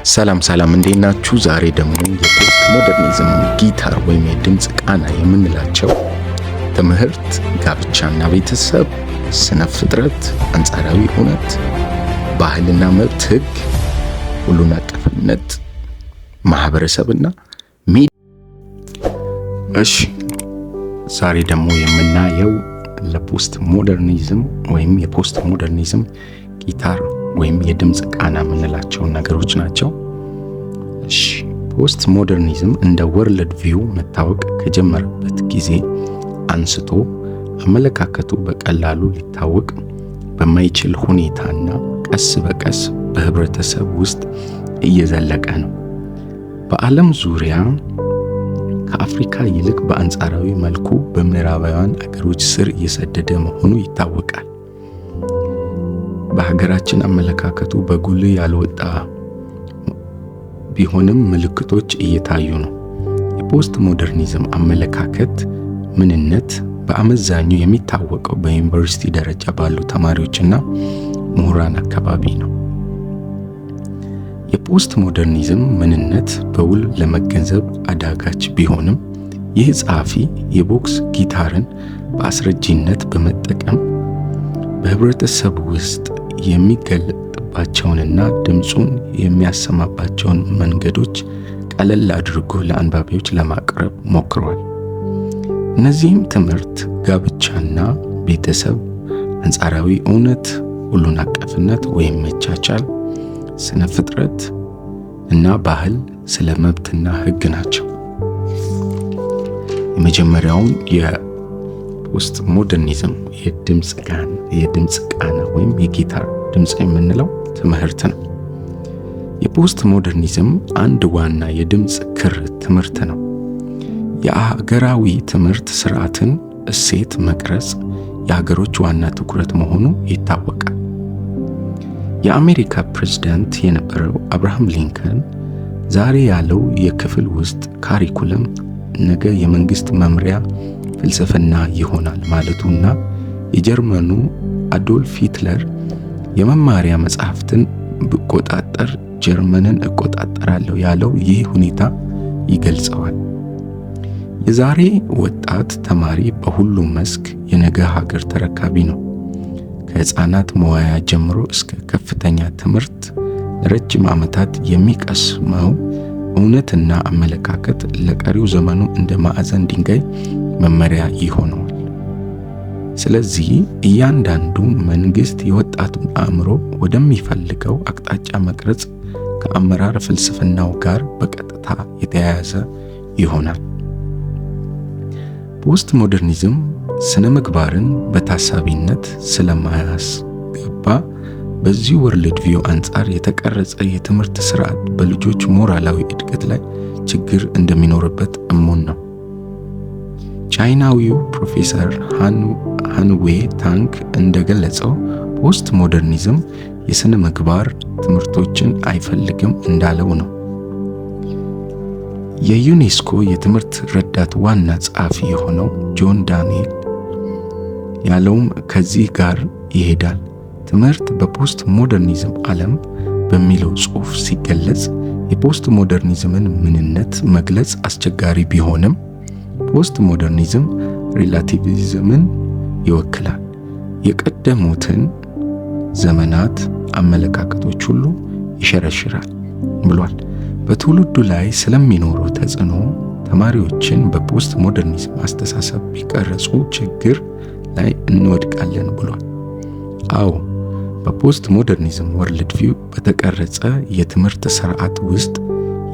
ሰላም እንዴት ናችሁ? ዛሬ ደግሞ የፖስት ሞደርኒዝም ጊታር ወይም የድምጽ ቃና የምንላቸው ትምህርት፣ ጋብቻና ቤተሰብ፣ ስነ ፍጥረት፣ አንጻራዊ እውነት፣ ባህልና መብት፣ ህግ፣ ሁሉን አቀፍነት፣ ማህበረሰብና ሚዲያ። እሺ ዛሬ ደግሞ የምናየው ለፖስት ሞደርኒዝም ወይም የፖስት ሞደርኒዝም ጊታር ወይም የድምጽ ቃና የምንላቸው ነገሮች ናቸው። እሺ ፖስት ሞደርኒዝም እንደ ወርልድ ቪው መታወቅ ከጀመረበት ጊዜ አንስቶ አመለካከቱ በቀላሉ ሊታወቅ በማይችል ሁኔታና ቀስ በቀስ በህብረተሰብ ውስጥ እየዘለቀ ነው። በዓለም ዙሪያ ከአፍሪካ ይልቅ በአንጻራዊ መልኩ በምዕራባውያን አገሮች ስር እየሰደደ መሆኑ ይታወቃል። በሀገራችን አመለካከቱ በጉልህ ያልወጣ ቢሆንም ምልክቶች እየታዩ ነው። የፖስት ሞደርኒዝም አመለካከት ምንነት በአመዛኙ የሚታወቀው በዩኒቨርሲቲ ደረጃ ባሉ ተማሪዎችና ምሁራን አካባቢ ነው። የፖስት ሞደርኒዝም ምንነት በውል ለመገንዘብ አዳጋች ቢሆንም ይህ ጸሐፊ የቦክስ ጊታርን በአስረጂነት በመጠቀም በህብረተሰብ ውስጥ የሚገለጥባቸውንና ድምፁን የሚያሰማባቸውን መንገዶች ቀለል አድርጎ ለአንባቢዎች ለማቅረብ ሞክሯል። እነዚህም ትምህርት፣ ጋብቻና ቤተሰብ፣ አንጻራዊ እውነት፣ ሁሉን አቀፍነት ወይም መቻቻል፣ ስነ ፍጥረት እና ባህል፣ ስለ መብትና ህግ ናቸው። የመጀመሪያውን የፖስት ሞደርኒዝም የድምጽ ቃና ወይም የጊታር ድምጽ የምንለው ትምህርት ነው። የፖስት ሞደርኒዝም አንድ ዋና የድምጽ ክር ትምህርት ነው። የሀገራዊ ትምህርት ስርዓትን እሴት መቅረጽ የሀገሮች ዋና ትኩረት መሆኑ ይታወቃል። የአሜሪካ ፕሬዝዳንት የነበረው አብርሃም ሊንከን ዛሬ ያለው የክፍል ውስጥ ካሪኩለም ነገ የመንግስት መምሪያ ፍልስፍና ይሆናል ማለቱና የጀርመኑ አዶልፍ ሂትለር የመማሪያ መጽሐፍትን ብቆጣጠር ጀርመንን እቆጣጠራለሁ ያለው ይህ ሁኔታ ይገልጸዋል። የዛሬ ወጣት ተማሪ በሁሉም መስክ የነገ ሀገር ተረካቢ ነው። ከህፃናት መዋያ ጀምሮ እስከ ከፍተኛ ትምህርት ለረጅም ዓመታት የሚቀስመው እውነትና አመለካከት ለቀሪው ዘመኑ እንደ ማዕዘን ድንጋይ መመሪያ ይሆነዋል። ስለዚህ እያንዳንዱ መንግስት የወጣቱን አእምሮ ወደሚፈልገው አቅጣጫ መቅረጽ ከአመራር ፍልስፍናው ጋር በቀጥታ የተያያዘ ይሆናል። ፖስት ሞደርኒዝም ስነ ምግባርን በታሳቢነት ስለማያስገባ በዚህ ወርልድ ቪው አንጻር የተቀረጸ የትምህርት ስርዓት በልጆች ሞራላዊ እድገት ላይ ችግር እንደሚኖርበት እሙን ነው። ቻይናዊው ፕሮፌሰር ሃንዌ ታንግ እንደገለጸው ፖስት ሞደርኒዝም የስነ ምግባር ትምህርቶችን አይፈልግም እንዳለው ነው። የዩኔስኮ የትምህርት ረዳት ዋና ጸሐፊ የሆነው ጆን ዳንኤል ያለውም ከዚህ ጋር ይሄዳል። ትምህርት በፖስት ሞደርኒዝም ዓለም በሚለው ጽሑፍ ሲገለጽ የፖስት ሞደርኒዝምን ምንነት መግለጽ አስቸጋሪ ቢሆንም ፖስት ሞደርኒዝም ሪላቲቪዝምን ይወክላል። የቀደሙትን ዘመናት አመለካከቶች ሁሉ ይሸረሽራል ብሏል። በትውልዱ ላይ ስለሚኖረው ተጽዕኖ ተማሪዎችን በፖስት ሞደርኒዝም አስተሳሰብ ቢቀረጹ ችግር ላይ እንወድቃለን ብሏል። አዎ በፖስት ሞደርኒዝም ወርልድ ቪው በተቀረጸ የትምህርት ስርዓት ውስጥ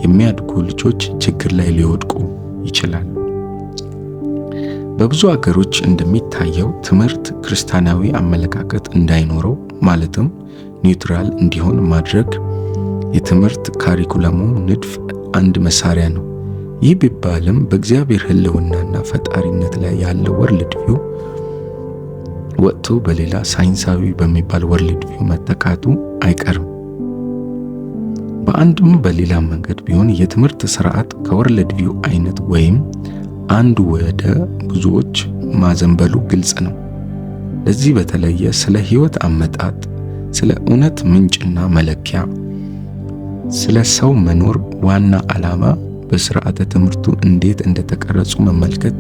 የሚያድጉ ልጆች ችግር ላይ ሊወድቁ ይችላሉ። በብዙ አገሮች እንደሚታየው ትምህርት ክርስቲያናዊ አመለካከት እንዳይኖረው ማለትም ኒውትራል እንዲሆን ማድረግ የትምህርት ካሪኩለሙ ንድፍ አንድ መሳሪያ ነው። ይህ ቢባልም በእግዚአብሔር ህልውናና ፈጣሪነት ላይ ያለው ወርልድ ቪው ወጥቶ በሌላ ሳይንሳዊ በሚባል ወርልድ ቪው መተካቱ አይቀርም። በአንድም በሌላ መንገድ ቢሆን የትምህርት ስርዓት ከወርልድ ቪው አይነት ወይም አንዱ ወደ ብዙዎች ማዘንበሉ ግልጽ ነው። ለዚህ በተለየ ስለ ህይወት አመጣጥ፣ ስለ እውነት ምንጭና መለኪያ ስለ ሰው መኖር ዋና ዓላማ በስርዓተ ትምህርቱ እንዴት እንደተቀረጹ መመልከት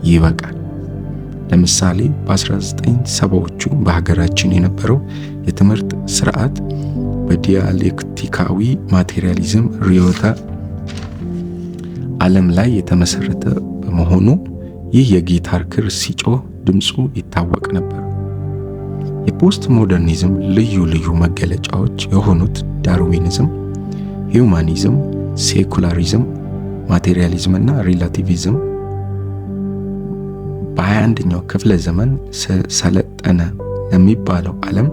ይበቃል። ለምሳሌ በ1970ዎቹ በሀገራችን የነበረው የትምህርት ስርዓት በዲያሌክቲካዊ ማቴሪያሊዝም ርዕዮተ ዓለም ላይ የተመሰረተ በመሆኑ ይህ የጊታር ክር ሲጮህ ድምፁ ይታወቅ ነበር። የፖስት ሞደርኒዝም ልዩ ልዩ መገለጫዎች የሆኑት ዳርዊኒዝም፣ ሂውማኒዝም፣ ሴኩላሪዝም፣ ማቴሪያሊዝም እና ሪላቲቪዝም በ21ኛው ክፍለ ዘመን ሰለጠነ ለሚባለው ዓለም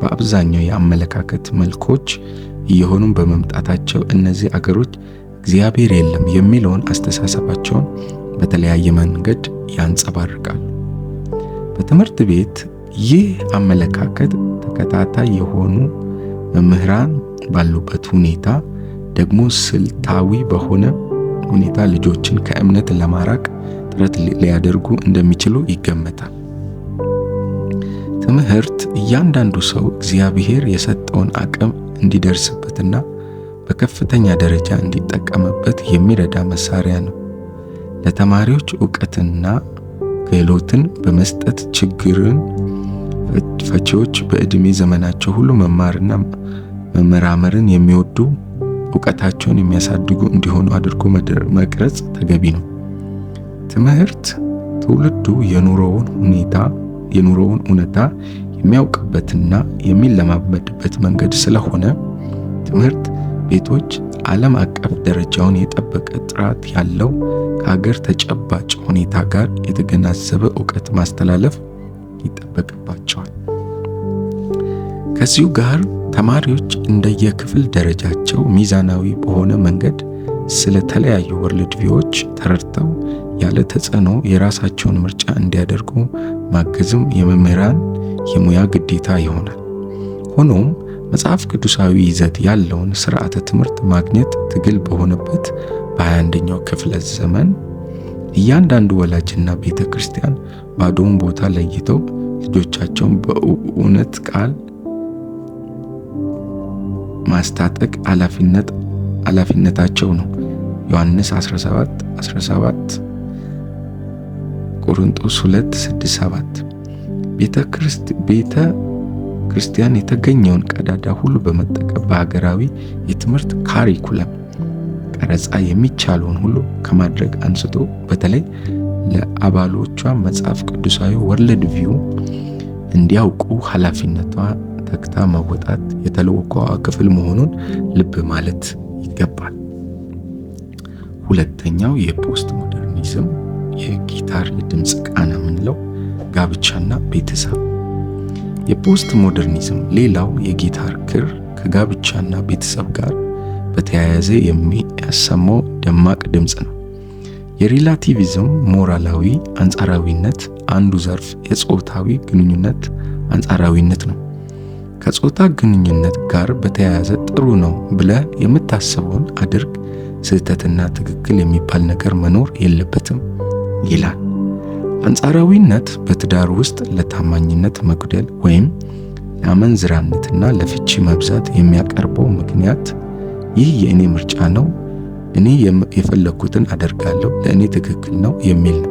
በአብዛኛው የአመለካከት መልኮች እየሆኑ በመምጣታቸው እነዚህ አገሮች እግዚአብሔር የለም የሚለውን አስተሳሰባቸውን በተለያየ መንገድ ያንጸባርቃሉ። በትምህርት ቤት ይህ አመለካከት ተከታታይ የሆኑ መምህራን ባሉበት ሁኔታ ደግሞ ስልታዊ በሆነ ሁኔታ ልጆችን ከእምነት ለማራቅ ጥረት ሊያደርጉ እንደሚችሉ ይገመታል። ትምህርት እያንዳንዱ ሰው እግዚአብሔር የሰጠውን አቅም እንዲደርስበትና በከፍተኛ ደረጃ እንዲጠቀምበት የሚረዳ መሳሪያ ነው። ለተማሪዎች ዕውቀትና ክህሎትን በመስጠት ችግርን ፈቺዎች በዕድሜ ዘመናቸው ሁሉ መማርና መመራመርን የሚወዱ ዕውቀታቸውን የሚያሳድጉ እንዲሆኑ አድርጎ መቅረጽ ተገቢ ነው። ትምህርት ትውልዱ የኑሮውን እውነታ የሚያውቅበትና የሚለማመድበት መንገድ ስለሆነ ትምህርት ቤቶች ዓለም አቀፍ ደረጃውን የጠበቀ ጥራት ያለው ከሀገር ተጨባጭ ሁኔታ ጋር የተገናዘበ ዕውቀት ማስተላለፍ ይጠበቅባቸዋል። ከዚሁ ጋር ተማሪዎች እንደየክፍል ደረጃቸው ሚዛናዊ በሆነ መንገድ ስለ ተለያዩ ወርልድ ቪዎች ተረድተው ያለ ተጽዕኖ የራሳቸውን ምርጫ እንዲያደርጉ ማገዝም የመምህራን የሙያ ግዴታ ይሆናል። ሆኖም መጽሐፍ ቅዱሳዊ ይዘት ያለውን ስርዓተ ትምህርት ማግኘት ትግል በሆነበት በ21ኛው ክፍለ ዘመን እያንዳንዱ ወላጅና ቤተ ክርስቲያን ባዶውን ቦታ ለይተው ልጆቻቸውን በእውነት ቃል ማስታጠቅ ኃላፊነታቸው ነው። ዮሐንስ 17:17፣ ቆሮንቶስ 2:6-7። ቤተ ክርስቲያን የተገኘውን ቀዳዳ ሁሉ በመጠቀም በሀገራዊ የትምህርት ካሪኩለም ቀረጻ የሚቻለውን ሁሉ ከማድረግ አንስቶ በተለይ ለአባሎቿ መጽሐፍ ቅዱሳዊ ወርልድ ቪው እንዲያውቁ ኃላፊነቷ ተግታ መወጣት የተልእኮዋ ክፍል መሆኑን ልብ ማለት ይገባል። ሁለተኛው የፖስት ሞደርኒዝም የጊታር የድምፅ ቃና የምንለው ጋብቻና ቤተሰብ። የፖስት ሞደርኒዝም ሌላው የጊታር ክር ከጋብቻና ቤተሰብ ጋር በተያያዘ የሚያሰማው ደማቅ ድምፅ ነው። የሪላቲቪዝም ሞራላዊ አንጻራዊነት አንዱ ዘርፍ የጾታዊ ግንኙነት አንጻራዊነት ነው። ከጾታ ግንኙነት ጋር በተያያዘ ጥሩ ነው ብለህ የምታስበውን አድርግ፣ ስህተትና ትክክል የሚባል ነገር መኖር የለበትም ይላል። አንጻራዊነት በትዳር ውስጥ ለታማኝነት መጉደል ወይም ለአመንዝራነትና ለፍቺ መብዛት የሚያቀርበው ምክንያት ይህ የእኔ ምርጫ ነው፣ እኔ የፈለኩትን አደርጋለሁ፣ ለእኔ ትክክል ነው የሚል ነው።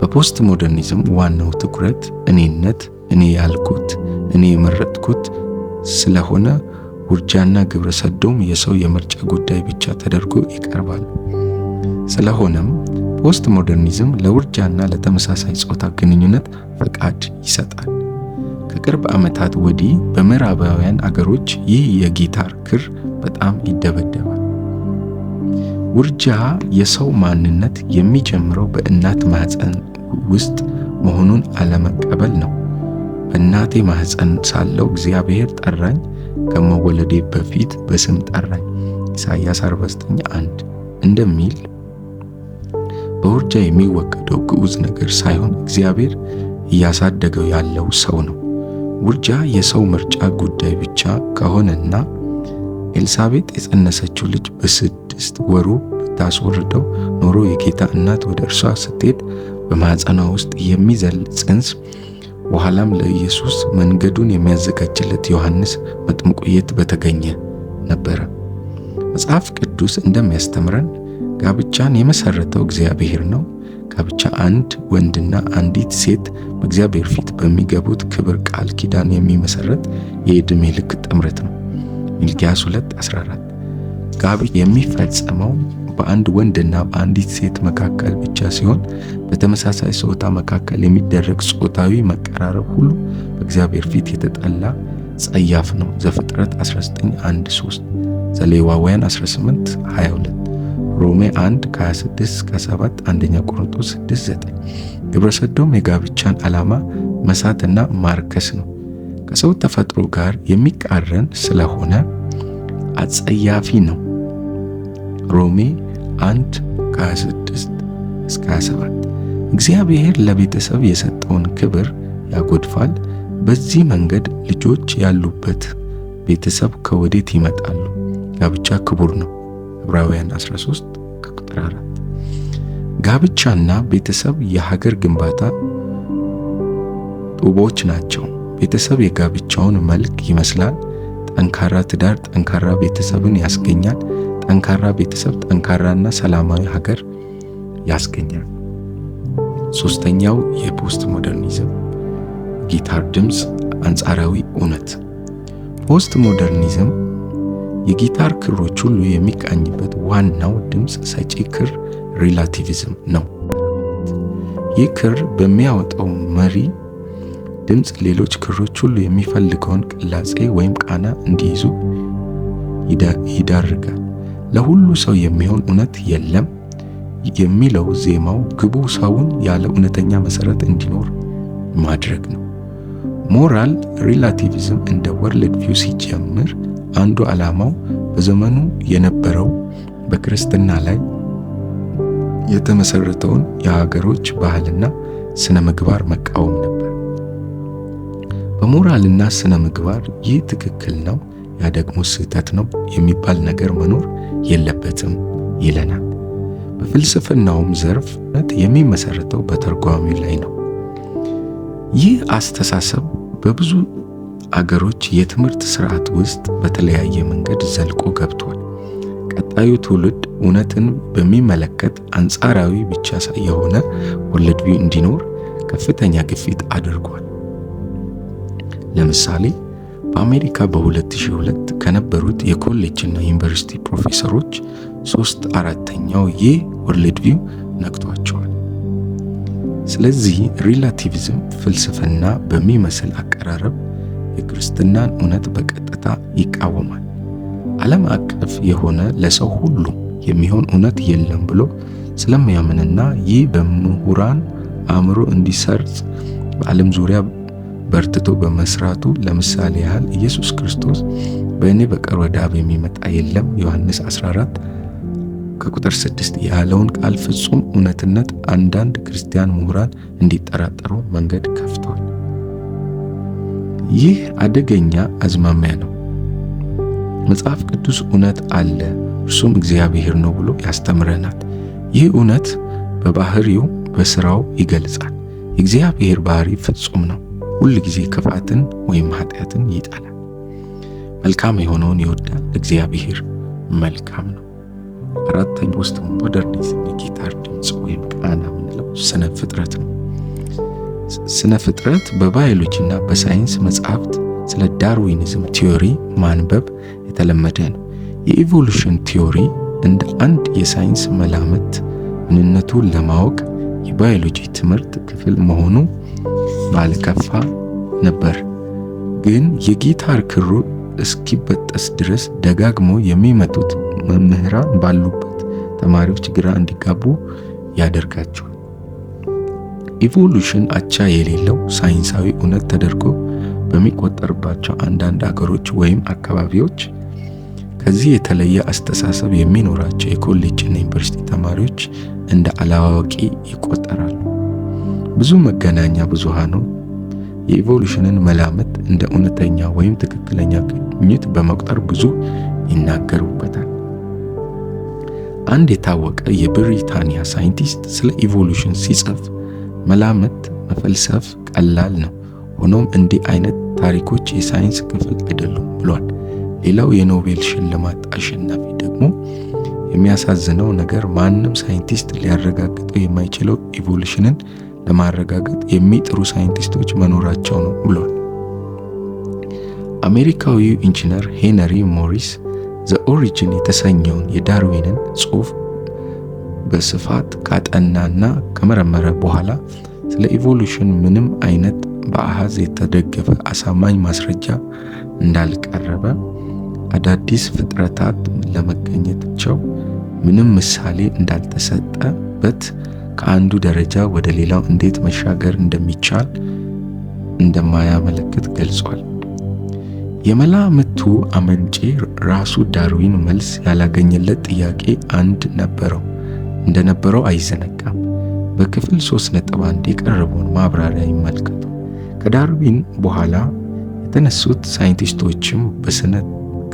በፖስት ሞደርኒዝም ዋናው ትኩረት እኔነት፣ እኔ ያልኩት፣ እኔ የመረጥኩት ስለሆነ ውርጃና ግብረ ሰዶም የሰው የምርጫ ጉዳይ ብቻ ተደርጎ ይቀርባል። ስለሆነም ፖስት ሞደርኒዝም ለውርጃና ለተመሳሳይ ጾታ ግንኙነት ፈቃድ ይሰጣል። ከቅርብ ዓመታት ወዲህ በምዕራባውያን አገሮች ይህ የጊታር ክር በጣም ይደበደባል። ውርጃ የሰው ማንነት የሚጀምረው በእናት ማህፀን ውስጥ መሆኑን አለመቀበል ነው። በእናቴ ማህፀን ሳለው እግዚአብሔር ጠራኝ፣ ከመወለዴ በፊት በስም ጠራኝ ኢሳይያስ 49:1 እንደሚል በውርጃ የሚወገደው ግዑዝ ነገር ሳይሆን እግዚአብሔር እያሳደገው ያለው ሰው ነው። ውርጃ የሰው ምርጫ ጉዳይ ብቻ ከሆነና ኤልሳቤጥ የጸነሰችው ልጅ በ6 ወሩ ብታስወርደው ኖሮ የጌታ እናት ወደ እርሷ ስትሄድ በማህፀኗ ውስጥ የሚዘል ጽንስ በኋላም ለኢየሱስ መንገዱን የሚያዘጋጅለት ዮሐንስ መጥምቁ የት በተገኘ ነበረ። መጽሐፍ ቅዱስ እንደሚያስተምረን ጋብቻን የመሰረተው እግዚአብሔር ነው። ጋብቻ አንድ ወንድና አንዲት ሴት በእግዚአብሔር ፊት በሚገቡት ክብር ቃል ኪዳን የሚመሰረት የዕድሜ ልክ ጥምረት ነው። ሚልክያስ 2:14 ጋብቻ የሚፈጸመው በአንድ ወንድና በአንዲት ሴት መካከል ብቻ ሲሆን በተመሳሳይ ጾታ መካከል የሚደረግ ጾታዊ መቀራረብ ሁሉ በእግዚአብሔር ፊት የተጠላ ጸያፍ ነው። ዘፍጥረት 19:1-3፣ ዘሌዋውያን 18:22፣ ሮሜ 1:26-7፣ አንደኛ ቆሮንቶስ 6:9። ግብረ ሰዶም የጋብቻን ዓላማ መሳትና ማርከስ ነው። ከሰው ተፈጥሮ ጋር የሚቃረን ስለሆነ አጸያፊ ነው። ሮሜ 1:26-27። እግዚአብሔር ለቤተሰብ የሰጠውን ክብር ያጎድፋል። በዚህ መንገድ ልጆች ያሉበት ቤተሰብ ከወዴት ይመጣሉ? ጋብቻ ክቡር ነው። ዕብራውያን 13:4። ጋብቻና ቤተሰብ የሀገር ግንባታ ጡቦች ናቸው። ቤተሰብ የጋብቻውን መልክ ይመስላል። ጠንካራ ትዳር ጠንካራ ቤተሰብን ያስገኛል። ጠንካራ ቤተሰብ ጠንካራና ሰላማዊ ሀገር ያስገኛል። ሶስተኛው የፖስት ሞደርኒዝም ጊታር ድምፅ አንጻራዊ እውነት። ፖስት ሞደርኒዝም የጊታር ክሮች ሁሉ የሚቃኝበት ዋናው ድምፅ ሰጪ ክር ሪላቲቪዝም ነው። ይህ ክር በሚያወጣው መሪ ድምፅ ሌሎች ክሮች ሁሉ የሚፈልገውን ቅላጼ ወይም ቃና እንዲይዙ ይዳርጋል። ለሁሉ ሰው የሚሆን እውነት የለም የሚለው ዜማው ግቡ ሰውን ያለ እውነተኛ መሰረት እንዲኖር ማድረግ ነው። ሞራል ሪላቲቪዝም እንደ ወርልድ ቪው ሲጀምር አንዱ ዓላማው በዘመኑ የነበረው በክርስትና ላይ የተመሰረተውን የሀገሮች ባህልና ስነ ምግባር መቃወም ነበር። በሞራልና ስነ ምግባር ይህ ትክክል ነው፣ ያ ደግሞ ስህተት ነው የሚባል ነገር መኖር የለበትም ይለናል። በፍልስፍናውም ዘርፍ የሚመሰረተው በተርጓሚው ላይ ነው። ይህ አስተሳሰብ በብዙ አገሮች የትምህርት ስርዓት ውስጥ በተለያየ መንገድ ዘልቆ ገብቷል። ቀጣዩ ትውልድ እውነትን በሚመለከት አንጻራዊ ብቻ የሆነ ወርልድ ቪው እንዲኖር ከፍተኛ ግፊት አድርጓል። ለምሳሌ በአሜሪካ በ2002 ከነበሩት የኮሌጅና ዩኒቨርሲቲ ፕሮፌሰሮች 3/4ኛው ይህ ወርልድ ቪው ነክቷቸዋል። ስለዚህ ሪላቲቪዝም ፍልስፍና በሚመስል አቀራረብ የክርስትናን እውነት በቀጥታ ይቃወማል። ዓለም አቀፍ የሆነ ለሰው ሁሉ የሚሆን እውነት የለም ብሎ ስለሚያምንና ይህ በምሁራን አእምሮ እንዲሰርጽ በዓለም ዙሪያ በርትቶ በመስራቱ ለምሳሌ ያህል ኢየሱስ ክርስቶስ በእኔ በቀር ወደ አብ የሚመጣ የለም ዮሐንስ 14:6 ያለውን ቃል ፍጹም እውነትነት አንዳንድ ክርስቲያን ምሁራን እንዲጠራጠሩ መንገድ ከፍቷል። ይህ አደገኛ አዝማሚያ ነው። መጽሐፍ ቅዱስ እውነት አለ፣ እርሱም እግዚአብሔር ነው ብሎ ያስተምረናል። ይህ እውነት በባህሪው በስራው ይገልጻል። የእግዚአብሔር ባህሪ ፍጹም ነው። ሁል ጊዜ ክፋትን ወይም ኃጢአትን ይጠላል። መልካም የሆነውን ይወዳል። እግዚአብሔር መልካም ነው። አራተኛው ፖስት ሞደርኒዝም የጊታር ድምፅ ወይም ቃና የምንለው ስነ ፍጥረት ነው። ስነ ፍጥረት በባዮሎጂና በሳይንስ መጽሐፍት ስለ ዳርዊኒዝም ቲዮሪ ማንበብ የተለመደ ነው። የኢቮሉሽን ቲዮሪ እንደ አንድ የሳይንስ መላምት ምንነቱን ለማወቅ የባዮሎጂ ትምህርት ክፍል መሆኑ ባልከፋ ነበር። ግን የጊታር ክሩ እስኪበጠስ ድረስ ደጋግሞ የሚመጡት መምህራን ባሉበት ተማሪዎች ግራ እንዲጋቡ ያደርጋቸዋል። ኢቮሉሽን አቻ የሌለው ሳይንሳዊ እውነት ተደርጎ በሚቆጠርባቸው አንዳንድ አገሮች ወይም አካባቢዎች ከዚህ የተለየ አስተሳሰብ የሚኖራቸው የኮሌጅና ዩኒቨርሲቲ ተማሪዎች እንደ አላዋቂ ይቆጠራሉ። ብዙ መገናኛ ብዙሃኑ የኢቮሉሽንን መላምት እንደ እውነተኛ ወይም ትክክለኛ ግኝት በመቁጠር ብዙ ይናገሩበታል። አንድ የታወቀ የብሪታንያ ሳይንቲስት ስለ ኢቮሉሽን ሲጽፍ መላምት መፈልሰፍ ቀላል ነው፣ ሆኖም እንዲህ አይነት ታሪኮች የሳይንስ ክፍል አይደሉም ብሏል። ሌላው የኖቤል ሽልማት አሸናፊ ደግሞ የሚያሳዝነው ነገር ማንም ሳይንቲስት ሊያረጋግጠው የማይችለው ኢቮሉሽንን ለማረጋገጥ የሚጥሩ ሳይንቲስቶች መኖራቸው ነው ብሏል። አሜሪካዊው ኢንጂነር ሄነሪ ሞሪስ ዘ ኦሪጂን የተሰኘውን የዳርዊንን ጽሑፍ በስፋት ካጠናና ከመረመረ በኋላ ስለ ኢቮሉሽን ምንም አይነት በአሃዝ የተደገፈ አሳማኝ ማስረጃ እንዳልቀረበ፣ አዳዲስ ፍጥረታት ለመገኘታቸው ምንም ምሳሌ እንዳልተሰጠበት፣ ከአንዱ ደረጃ ወደ ሌላው እንዴት መሻገር እንደሚቻል እንደማያመለክት ገልጿል። የመላምቱ አመንጪ ራሱ ዳርዊን መልስ ያላገኘለት ጥያቄ አንድ እንደነበረው አይዘነጋም። በክፍል 3.1 የቀረበውን ማብራሪያ ይመልከቱ። ከዳርዊን በኋላ የተነሱት ሳይንቲስቶችም በስነ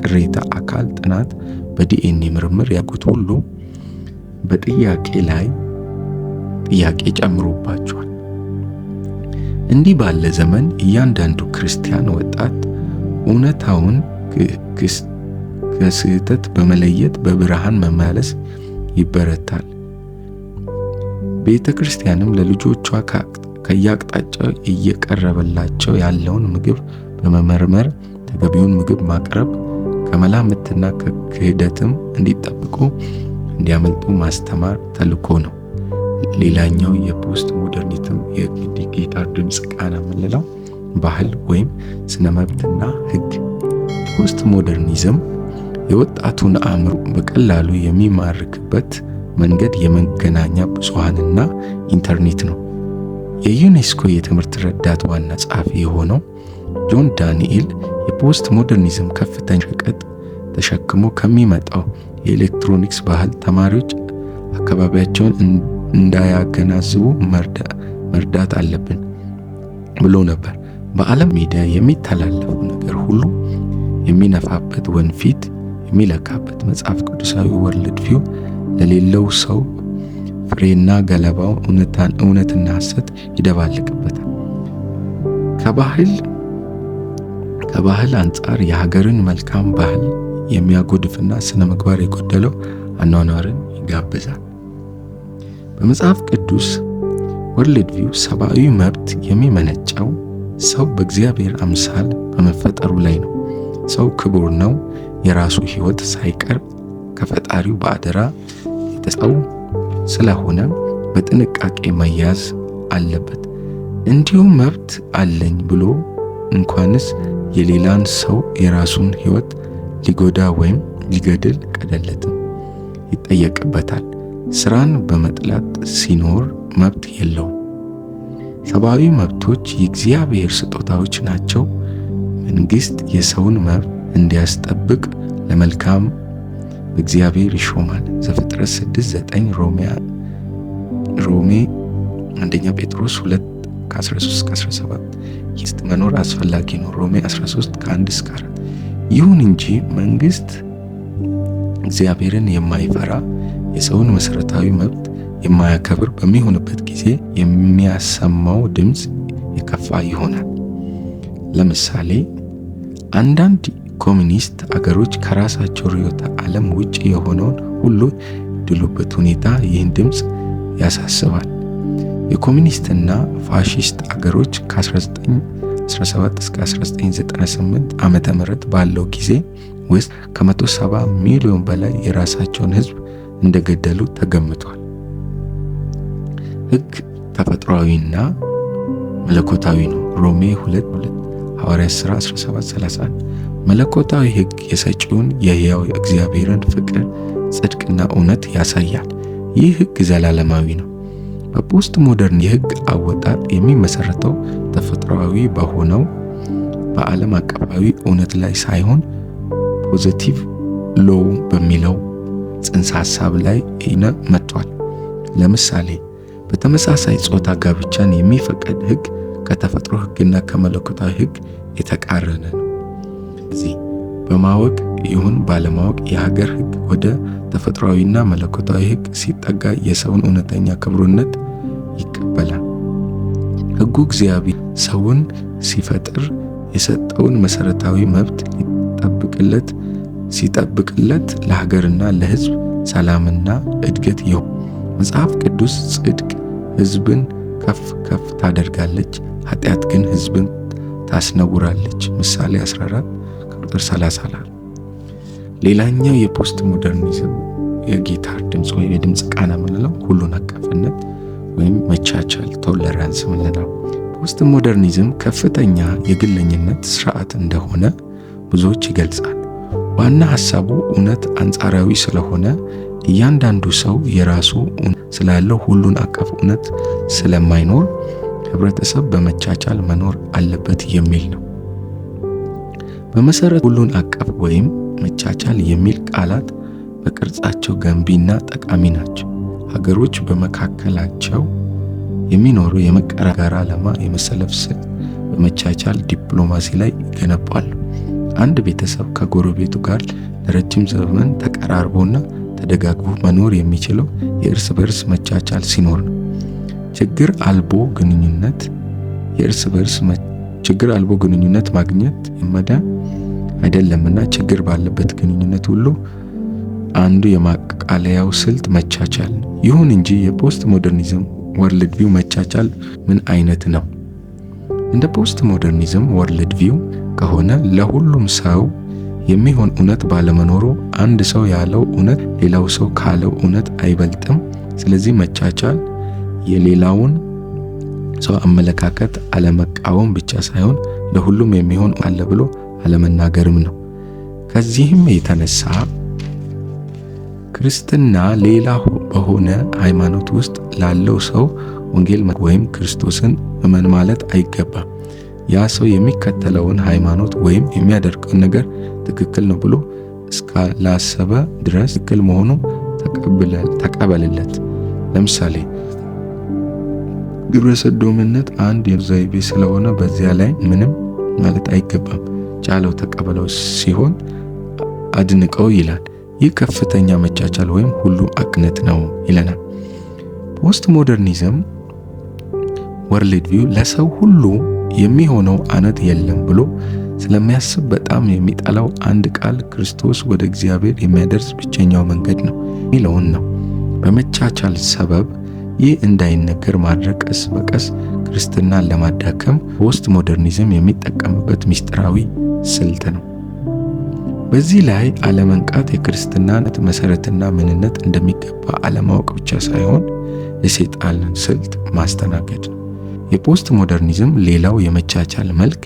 ቅሪተ አካል ጥናት፣ በዲኤንኤ ምርምር ያጉት ሁሉ በጥያቄ ላይ ጥያቄ ጨምሮባቸዋል። እንዲህ ባለ ዘመን እያንዳንዱ ክርስቲያን ወጣት እውነታውን ከስህተት በመለየት በብርሃን መመላለስ ይበረታል። ቤተ ክርስቲያንም ለልጆቿ ከየአቅጣጫው እየቀረበላቸው ያለውን ምግብ በመመርመር ተገቢውን ምግብ ማቅረብ፣ ከመላምትና ከክህደትም እንዲጠብቁ እንዲያመልጡ ማስተማር ተልእኮ ነው። ሌላኛው የፖስት ሞደርኒዝም የጊታር ድምፅ ቃና የምንለው ባህል ወይም ስነ መብትና ሕግ። ፖስት ሞደርኒዝም የወጣቱን አእምሮ በቀላሉ የሚማርክበት መንገድ የመገናኛ ብዙሃንና ኢንተርኔት ነው። የዩኔስኮ የትምህርት ረዳት ዋና ጸሐፊ የሆነው ጆን ዳንኤል የፖስት ሞደርኒዝም ከፍተኛ ሸቀጥ ተሸክሞ ከሚመጣው የኤሌክትሮኒክስ ባህል ተማሪዎች አካባቢያቸውን እንዳያገናዝቡ መርዳት አለብን ብሎ ነበር። በዓለም ሚዲያ የሚተላለፉ ነገር ሁሉ የሚነፋበት ወንፊት የሚለካበት መጽሐፍ ቅዱሳዊ ወርልድ ቪው ለሌለው ሰው ፍሬና ገለባው እውነትና ሐሰት ይደባልቅበታል። ከባህል አንጻር የሀገርን መልካም ባህል የሚያጎድፍና ስነ ምግባር የጎደለው አኗኗርን ይጋብዛል። በመጽሐፍ ቅዱስ ወርልድ ቪው ሰብአዊ መብት የሚመነጨው ሰው በእግዚአብሔር አምሳል በመፈጠሩ ላይ ነው። ሰው ክቡር ነው። የራሱ ሕይወት ሳይቀር ከፈጣሪው በአደራ የተሰጠው ስለሆነ በጥንቃቄ መያዝ አለበት። እንዲሁም መብት አለኝ ብሎ እንኳንስ የሌላን ሰው የራሱን ሕይወት ሊጎዳ ወይም ሊገድል ቀደለትም ይጠየቅበታል። ስራን በመጥላት ሲኖር መብት የለውም። ሰብአዊ መብቶች የእግዚአብሔር ስጦታዎች ናቸው። መንግስት የሰውን መብት እንዲያስጠብቅ ለመልካም እግዚአብሔር ይሾማል። ዘፍጥረት 6:9፣ ሮሜ 1 ጴጥሮስ 2:13-17 ይስጥ መኖር አስፈላጊ ነው። ሮሜ 13:1-4። ይሁን እንጂ መንግስት እግዚአብሔርን የማይፈራ የሰውን መሰረታዊ መብት የማያከብር በሚሆንበት ጊዜ የሚያሰማው ድምፅ የከፋ ይሆናል። ለምሳሌ አንዳንድ ኮሚኒስት አገሮች ከራሳቸው ርዕዮተ ዓለም ውጭ የሆነውን ሁሉ ድሉበት ሁኔታ ይህን ድምፅ ያሳስባል። የኮሚኒስትና ፋሺስት አገሮች ከ1917 እስከ 1998 ዓመተ ምህረት ባለው ጊዜ ውስጥ ከ170 ሚሊዮን በላይ የራሳቸውን ሕዝብ እንደገደሉ ተገምቷል። ሕግ ተፈጥሯዊና መለኮታዊ ነው። ሮሜ 2:2፣ ሐዋርያት ሥራ 17:31። መለኮታዊ ሕግ የሰጪውን የሕያው እግዚአብሔርን ፍቅር፣ ጽድቅና እውነት ያሳያል። ይህ ሕግ ዘላለማዊ ነው። በፖስት ሞደርን የሕግ አወጣጥ የሚመሰረተው ተፈጥሯዊ በሆነው በዓለም አቀፋዊ እውነት ላይ ሳይሆን ፖዚቲቭ ሎው በሚለው ጽንሰ ሐሳብ ላይ መጥቷል። ለምሳሌ በተመሳሳይ ጾታ ጋብቻን የሚፈቅድ ሕግ ከተፈጥሮ ሕግና ከመለኮታዊ ሕግ የተቃረነ ነው። እዚህ በማወቅ ይሁን ባለማወቅ የሀገር ሕግ ወደ ተፈጥሯዊና መለኮታዊ ሕግ ሲጠጋ የሰውን እውነተኛ ክብሩነት ይቀበላል። ሕጉ እግዚአብሔር ሰውን ሲፈጥር የሰጠውን መሰረታዊ መብት ሊጠብቅ ሲጠብቅለት ለሀገርና ለሕዝብ ሰላምና እድገት ይሁን። መጽሐፍ ቅዱስ ጽድቅ ሕዝብን ከፍ ከፍ ታደርጋለች፣ ኃጢአት ግን ሕዝብን ታስነውራለች። ምሳሌ 14 ቁጥር 30። ሌላኛው የፖስት ሞደርኒዝም የጊታር ድምፅ ወይም የድምፅ ቃና የምንለው ሁሉን አቀፍነት ወይም መቻቻል ቶለራንስ የምንለው። ፖስት ሞደርኒዝም ከፍተኛ የግለኝነት ስርዓት እንደሆነ ብዙዎች ይገልጻል። ዋና ሐሳቡ እውነት አንጻራዊ ስለሆነ እያንዳንዱ ሰው የራሱ ስላለው ሁሉን አቀፍ እውነት ስለማይኖር ህብረተሰብ በመቻቻል መኖር አለበት የሚል ነው። በመሰረቱ ሁሉን አቀፍ ወይም መቻቻል የሚል ቃላት በቅርጻቸው ገንቢና ጠቃሚ ናቸው። ሀገሮች በመካከላቸው የሚኖሩ የመቀራጋር ዓላማ የመሰለፍ ስልት በመቻቻል ዲፕሎማሲ ላይ ይገነባሉ። አንድ ቤተሰብ ከጎረቤቱ ጋር ለረጅም ዘመን ተቀራርቦና ተደጋግፎ መኖር የሚችለው የእርስ በርስ መቻቻል ሲኖር ነው። ችግር አልቦ ግንኙነት ማግኘት መዳን አይደለምና ችግር ባለበት ግንኙነት ሁሉ አንዱ የማቃለያው ስልት መቻቻል ነው። ይሁን እንጂ የፖስት ሞደርኒዝም ወርልድ ቪው መቻቻል ምን አይነት ነው? እንደ ፖስት ሞደርኒዝም ወርልድ ቪው ከሆነ ለሁሉም ሰው የሚሆን እውነት ባለመኖሩ አንድ ሰው ያለው እውነት ሌላው ሰው ካለው እውነት አይበልጥም። ስለዚህ መቻቻል የሌላውን ሰው አመለካከት አለመቃወም ብቻ ሳይሆን ለሁሉም የሚሆን አለ ብሎ አለመናገርም ነው። ከዚህም የተነሳ ክርስትና ሌላ በሆነ ሃይማኖት ውስጥ ላለው ሰው ወንጌል ወይም ክርስቶስን እመን ማለት አይገባም። ያ ሰው የሚከተለውን ሃይማኖት ወይም የሚያደርገውን ነገር ትክክል ነው ብሎ እስካላሰበ ድረስ ትክክል መሆኑን ተቀበልለት። ለምሳሌ ግብረ ሰዶምነት አንድ የዘይቤ ስለሆነ በዚያ ላይ ምንም ማለት አይገባም። ቻለው ተቀበለው ሲሆን አድንቀው ይላል። ይህ ከፍተኛ መቻቻል ወይም ሁሉ አቅነት ነው ይለናል። ፖስት ሞደርኒዝም ወርልድ ቪው ለሰው ሁሉ የሚሆነው አይነት የለም ብሎ ስለሚያስብ በጣም የሚጠላው አንድ ቃል ክርስቶስ ወደ እግዚአብሔር የሚያደርስ ብቸኛው መንገድ ነው የሚለውን ነው። በመቻቻል ሰበብ ይህ እንዳይነገር ማድረግ ቀስ በቀስ ክርስትናን ለማዳከም ፖስት ሞደርኒዝም የሚጠቀምበት ምስጢራዊ ስልት ነው። በዚህ ላይ አለመንቃት የክርስትናን መሰረትና ምንነት እንደሚገባ አለማወቅ ብቻ ሳይሆን የሰይጣንን ስልት ማስተናገድ ነው። የፖስት ሞደርኒዝም ሌላው የመቻቻል መልክ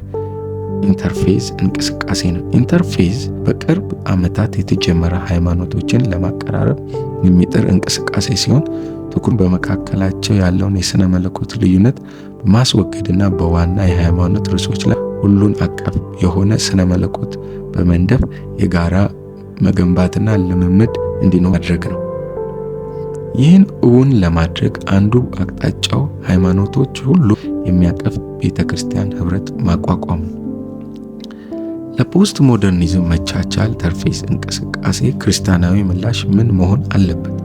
ኢንተርፌዝ እንቅስቃሴ ነው። ኢንተርፌዝ በቅርብ ዓመታት የተጀመረ ሃይማኖቶችን ለማቀራረብ የሚጥር እንቅስቃሴ ሲሆን ትኩረት በመካከላቸው ያለውን የሥነ መለኮት ልዩነት በማስወገድና በዋና የሃይማኖት ርዕሶች ላይ ሁሉን አቀፍ የሆነ ሥነ መለኮት በመንደፍ የጋራ መገንባትና ልምምድ እንዲኖር ማድረግ ነው። ይህን እውን ለማድረግ አንዱ አቅጣጫው ሃይማኖቶች ሁሉ የሚያቀፍ ቤተክርስቲያን ህብረት ማቋቋም ነው። ለፖስት ሞደርኒዝም መቻቻል ኢንተርፌስ እንቅስቃሴ ክርስቲያናዊ ምላሽ ምን መሆን አለበት?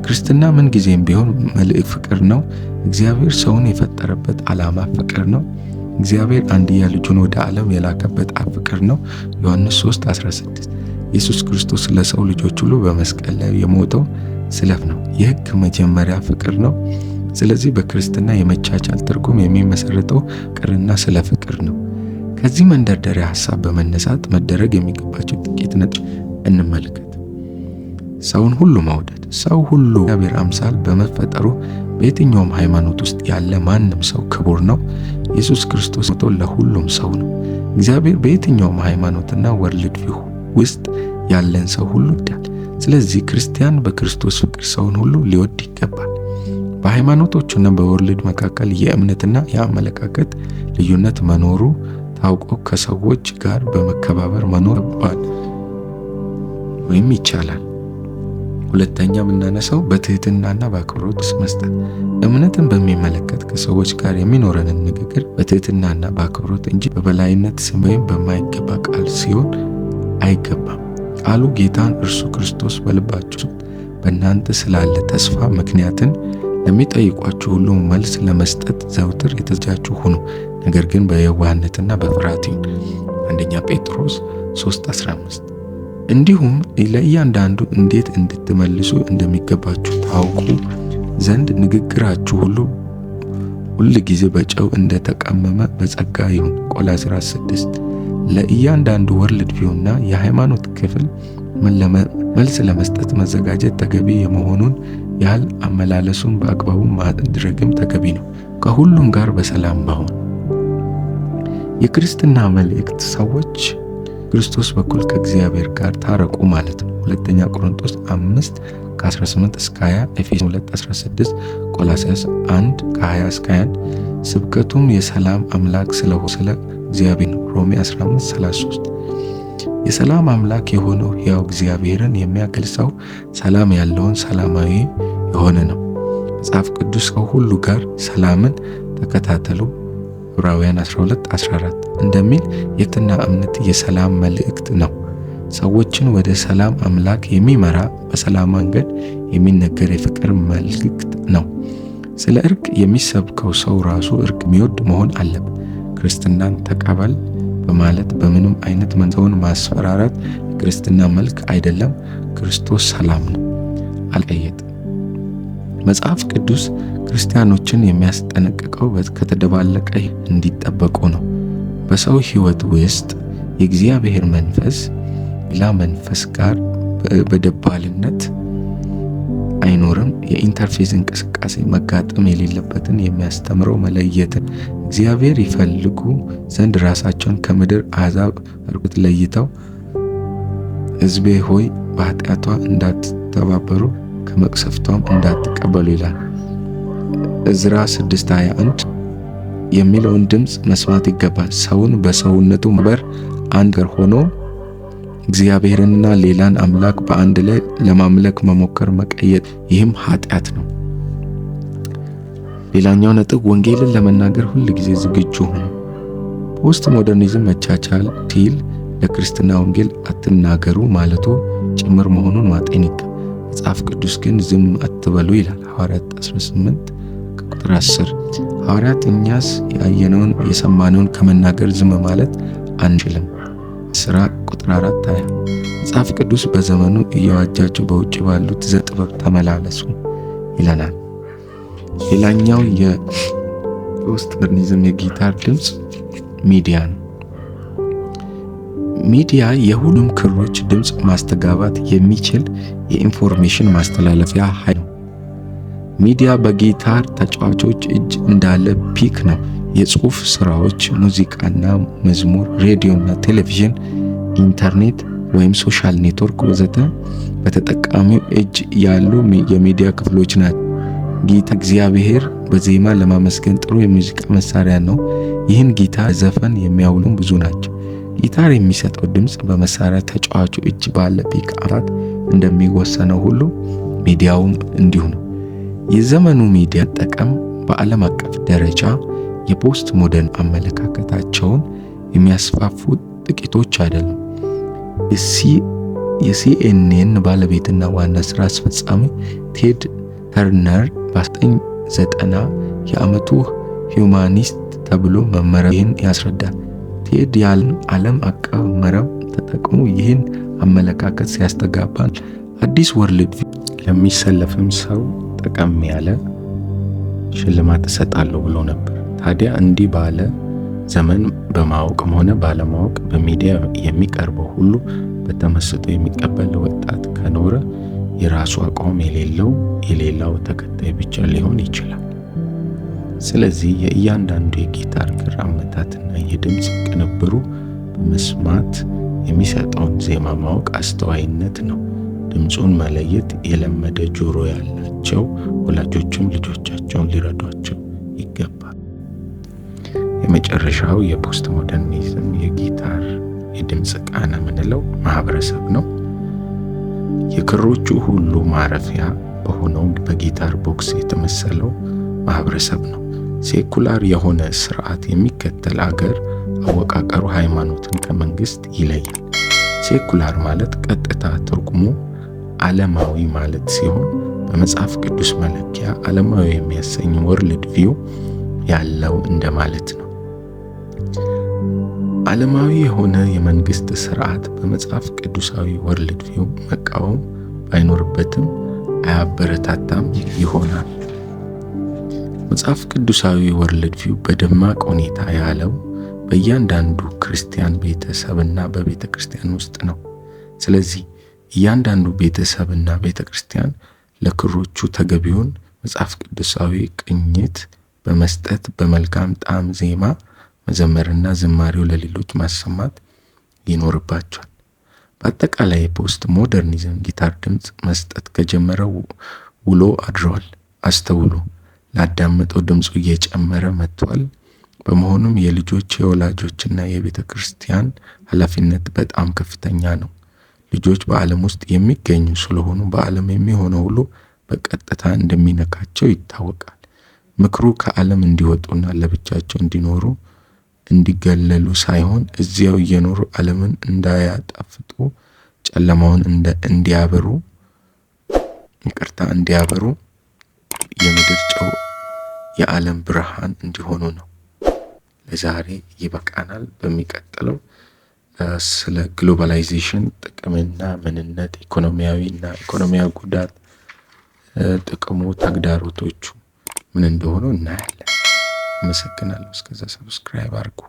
ክርስትና ምን ጊዜም ቢሆን መልእክት ፍቅር ነው። እግዚአብሔር ሰውን የፈጠረበት ዓላማ ፍቅር ነው። እግዚአብሔር አንድያ ልጁን ወደ ዓለም የላከበት ፍቅር ነው። ዮሐንስ 3:16 ኢየሱስ ክርስቶስ ለሰው ልጆች ሁሉ በመስቀል ላይ የሞተው ስለፍ ነው። የሕግ መጀመሪያ ፍቅር ነው። ስለዚህ በክርስትና የመቻቻል ትርጉም የሚመሰረተው ፍቅርና ስለ ፍቅር ነው። ከዚህ መንደርደሪያ ሐሳብ በመነሳት መደረግ የሚገባቸው ጥቂት ነጥቦች እንመልከት። ሰውን ሁሉ መውደድ። ሰው ሁሉ በእግዚአብሔር አምሳል በመፈጠሩ በየትኛውም ሃይማኖት ውስጥ ያለ ማንም ሰው ክቡር ነው። ኢየሱስ ክርስቶስ ለሁሉም ሰው ነው። እግዚአብሔር በየትኛውም ሃይማኖትና ወርልድ ቪው ውስጥ ያለን ሰው ሁሉ ይወዳል። ስለዚህ ክርስቲያን በክርስቶስ ፍቅር ሰውን ሁሉ ሊወድ ይገባል። በሃይማኖቶችና በወርልድ መካከል የእምነትና የአመለካከት ልዩነት መኖሩ ታውቆ ከሰዎች ጋር በመከባበር መኖር ይቻላል። ሁለተኛ የምናነሳው በትህትናና በአክብሮት መስጠት። እምነትን በሚመለከት ከሰዎች ጋር የሚኖረንን ንግግር በትህትናና በአክብሮት እንጂ በበላይነት ስም ወይም በማይገባ ቃል ሲሆን አይገባም። ቃሉ ጌታን እርሱ ክርስቶስ በልባችሁ በእናንተ ስላለ ተስፋ ምክንያትን ለሚጠይቋችሁ ሁሉ መልስ ለመስጠት ዘውትር የተዘጋጁ ሁኑ፣ ነገር ግን በየዋህነትና በፍርሃት ይሁን። አንደኛ ጴጥሮስ 3:15 እንዲሁም ለእያንዳንዱ እንዴት እንድትመልሱ እንደሚገባችሁ ታውቁ ዘንድ ንግግራችሁ ሁል ጊዜ በጨው እንደተቀመመ በጸጋ ይሁን። ቆላስይስ 6 ለእያንዳንዱ ወርልድ ቪውና የሃይማኖት ክፍል መልስ ለመስጠት መዘጋጀት ተገቢ የመሆኑን ያህል አመላለሱን በአግባቡ ማድረግም ተገቢ ነው። ከሁሉም ጋር በሰላም መሆን የክርስትና መልእክት ሰዎች ክርስቶስ በኩል ከእግዚአብሔር ጋር ታረቁ ማለት ነው። ሁለተኛ ቆሮንቶስ 5:18-20፣ ኤፌሶን 2:16፣ ቆላስይስ 1:20-21 ስብከቱም የሰላም አምላክ ስለ እግዚአብሔር ነው። ሮሜ 15:33 የሰላም አምላክ የሆነው ሕያው እግዚአብሔርን የሚያገልጸው ሰላም ያለውን ሰላማዊ የሆነ ነው። መጽሐፍ ቅዱስ ከሁሉ ጋር ሰላምን ተከታተሉ ዕብራውያን 12:14 እንደሚል የክርስትና እምነት የሰላም መልእክት ነው። ሰዎችን ወደ ሰላም አምላክ የሚመራ በሰላም መንገድ የሚነገር የፍቅር መልእክት ነው። ስለ እርቅ የሚሰብከው ሰው ራሱ እርቅ የሚወድ መሆን አለበት። ክርስትናን ተቀበል በማለት በምንም አይነት ሰውን ማስፈራራት የክርስትና መልክ አይደለም። ክርስቶስ ሰላም ነው፣ አልቀየጥም። መጽሐፍ ቅዱስ ክርስቲያኖችን የሚያስጠነቅቀው ከተደባለቀ እንዲጠበቁ ነው። በሰው ሕይወት ውስጥ የእግዚአብሔር መንፈስ ሌላ መንፈስ ጋር በደባልነት አይኖርም። የኢንተርፌስ እንቅስቃሴ መጋጠም የሌለበትን የሚያስተምረው መለየትን እግዚአብሔር ይፈልጉ ዘንድ ራሳቸውን ከምድር አሕዛብ ርቁት ለይተው ሕዝቤ ሆይ በኃጢአቷ እንዳትተባበሩ ከመቅሰፍቷም እንዳትቀበሉ ይላል። ዕዝራ 6:21 የሚለውን ድምፅ መስማት ይገባል። ሰውን በሰውነቱ ማህበር አንድ ጋር ሆኖ እግዚአብሔርንና ሌላን አምላክ በአንድ ላይ ለማምለክ መሞከር መቀየጥ፣ ይህም ኃጢአት ነው። ሌላኛው ነጥብ ወንጌልን ለመናገር ሁል ጊዜ ዝግጁ ሁኑ። ፖስት ሞደርኒዝም መቻቻል ሲል ለክርስትና ወንጌል አትናገሩ ማለቱ ጭምር መሆኑን ማጤን ይገባል። መጽሐፍ ቅዱስ ግን ዝም አትበሉ ይላል። ሐዋርያት 18:10 ሐዋርያት እኛስ ያየነውን የሰማነውን ከመናገር ዝም ማለት አንችልም። ሥራ 4:20 መጽሐፍ ቅዱስ በዘመኑ እየዋጃቸው በውጭ ባሉት ዘጥበብ ተመላለሱ ይለናል። ሌላኛው የፖስት ሞደርኒዝም የጊታር ድምፅ ሚዲያ ነው። ሚዲያ የሁሉም ክሮች ድምፅ ማስተጋባት የሚችል የኢንፎርሜሽን ማስተላለፊያ ኃይል ነው። ሚዲያ በጊታር ተጫዋቾች እጅ እንዳለ ፒክ ነው። የጽሑፍ ስራዎች፣ ሙዚቃና መዝሙር፣ ሬዲዮና ቴሌቪዥን፣ ኢንተርኔት ወይም ሶሻል ኔትወርክ ወዘተ በተጠቃሚው እጅ ያሉ የሚዲያ ክፍሎች ናቸው። ጊታር እግዚአብሔር በዜማ ለማመስገን ጥሩ የሙዚቃ መሳሪያ ነው። ይህን ጊታር ዘፈን የሚያውሉ ብዙ ናቸው። ጊታር የሚሰጠው ድምፅ በመሳሪያ ተጫዋቹ እጅ ባለ ፒክ አራት እንደሚወሰነው ሁሉ ሚዲያውም እንዲሁ ነው። የዘመኑ ሚዲያ ጠቀም በዓለም አቀፍ ደረጃ የፖስት ሞደርን አመለካከታቸውን የሚያስፋፉ ጥቂቶች አይደሉም። የሲኤንኤን ባለቤትና ዋና ስራ አስፈጻሚ ቴድ ተርነር በ1990 የዓመቱ ሂዩማኒስት ተብሎ መመረጥ ይህን ያስረዳል። ቴድ ዓለም አቀፍ መረብ ተጠቅሞ ይህን አመለካከት ሲያስተጋባል አዲስ ወርልድ ለሚሰለፍም ሰው ጠቀም ያለ ሽልማት እሰጣለሁ ብሎ ነበር። ታዲያ እንዲህ ባለ ዘመን በማወቅም ሆነ ባለማወቅ በሚዲያ የሚቀርበው ሁሉ በተመስጦ የሚቀበል ወጣት ከኖረ የራሱ አቋም የሌላው ተከታይ ብቻ ሊሆን ይችላል። ስለዚህ የእያንዳንዱ የጊታር ክር አመታትና የድምፅ ቅንብሩ በመስማት የሚሰጠውን ዜማ ማወቅ አስተዋይነት ነው። ድምፁን መለየት የለመደ ጆሮ ያላቸው ወላጆችም ልጆቻቸውን ሊረዷቸው ይገባል። የመጨረሻው የፖስት ሞደርኒዝም የጊታር የድምፅ ቃና የምንለው ማህበረሰብ ነው። የክሮቹ ሁሉ ማረፊያ በሆነው በጊታር ቦክስ የተመሰለው ማህበረሰብ ነው። ሴኩላር የሆነ ስርዓት የሚከተል አገር አወቃቀሩ ሃይማኖትን ከመንግስት ይለያል። ሴኩላር ማለት ቀጥታ ትርጉሙ ዓለማዊ ማለት ሲሆን በመጽሐፍ ቅዱስ መለኪያ ዓለማዊ የሚያሰኝ ወርልድ ቪው ያለው እንደማለት ነው። ዓለማዊ የሆነ የመንግስት ስርዓት በመጽሐፍ ቅዱሳዊ ወርልድ ቪው መቃወም ባይኖርበትም አያበረታታም ይሆናል። መጽሐፍ ቅዱሳዊ ወርልድ ቪው በደማቅ ሁኔታ ያለው በእያንዳንዱ ክርስቲያን ቤተሰብና በቤተ ክርስቲያን ውስጥ ነው። ስለዚህ እያንዳንዱ ቤተሰብና ቤተ ክርስቲያን ለክሮቹ ተገቢውን መጽሐፍ ቅዱሳዊ ቅኝት በመስጠት በመልካም ጣዕም ዜማ መዘመርና ዝማሬው ለሌሎች ማሰማት ይኖርባቸዋል። በአጠቃላይ የፖስት ሞደርኒዝም ጊታር ድምፅ መስጠት ከጀመረው ውሎ አድሯል። አስተውሉ፣ ላዳመጠው ድምፁ እየጨመረ መጥቷል። በመሆኑም የልጆች የወላጆችና የቤተ ክርስቲያን ኃላፊነት በጣም ከፍተኛ ነው። ልጆች በዓለም ውስጥ የሚገኙ ስለሆኑ በዓለም የሚሆነው ሁሉ በቀጥታ እንደሚነካቸው ይታወቃል። ምክሩ ከዓለም እንዲወጡና ለብቻቸው እንዲኖሩ እንዲገለሉ ሳይሆን እዚያው እየኖሩ ዓለምን እንዳያጣፍጡ ጨለማውን እንዲያበሩ የምድር ጨው የዓለም ብርሃን እንዲሆኑ ነው። ለዛሬ ይበቃናል። በሚቀጥለው ስለ ግሎባላይዜሽን ጥቅምና ምንነት፣ ኢኮኖሚያዊ ጉዳት፣ ጥቅሙ፣ ተግዳሮቶቹ ምን እንደሆኑ እናያለን። አመሰግናለሁ። እስከዛ ሰብስክራይብ አድርጉ።